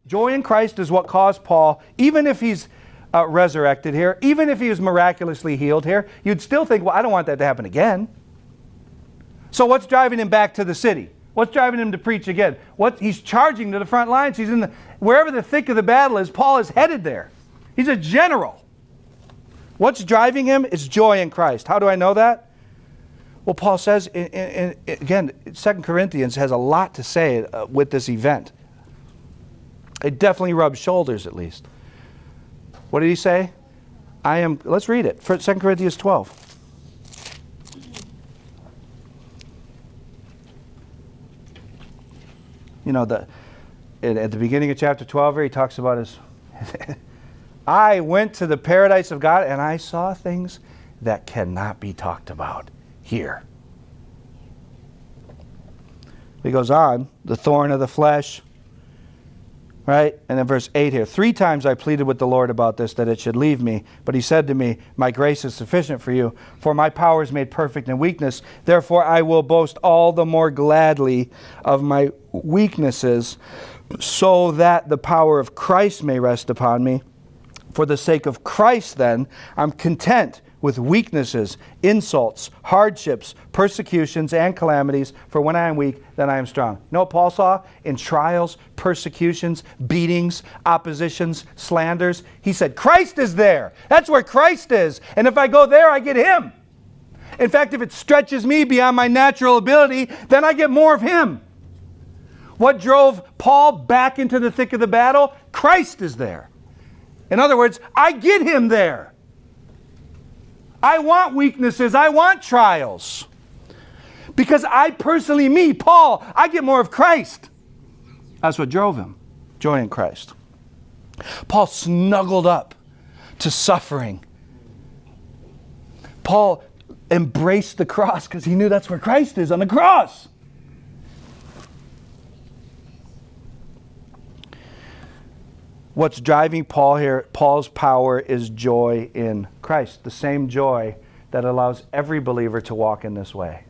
Joy in Christ is what caused Paul, even if he's resurrected here, even if he was miraculously healed here, you'd still think, well, I don't want that to happen again. So what's driving him back to the city? What's driving him to preach again? He's charging to the front lines. He's wherever the thick of the battle is, Paul is headed there. He's a general. What's driving him is joy in Christ. How do I know that? Well, Paul says, again, 2 Corinthians has a lot to say with this event. It definitely rubs shoulders, at least. What did he say? Let's read it. 2 Corinthians 12. You know, at the beginning of chapter 12 here, he talks about his... I went to the paradise of God and I saw things that cannot be talked about here. He goes on, the thorn of the flesh, right? And then verse 8 here, 3 times I pleaded with the Lord about this, that it should leave me. But he said to me, my grace is sufficient for you, for my power is made perfect in weakness. Therefore I will boast all the more gladly of my weaknesses, so that the power of Christ may rest upon me. For the sake of Christ, then, I'm content with weaknesses, insults, hardships, persecutions, and calamities. For when I am weak, then I am strong. You know what Paul saw? In trials, persecutions, beatings, oppositions, slanders. He said, Christ is there. That's where Christ is. And if I go there, I get Him. In fact, if it stretches me beyond my natural ability, then I get more of Him. What drove Paul back into the thick of the battle? Christ is there. In other words, I get Him there. I want weaknesses. I want trials. Because I personally, me, Paul, I get more of Christ. That's what drove him. Joy in Christ. Paul snuggled up to suffering. Paul embraced the cross because he knew that's where Christ is, on the cross. What's driving Paul here, Paul's power is joy in Christ. The same joy that allows every believer to walk in this way.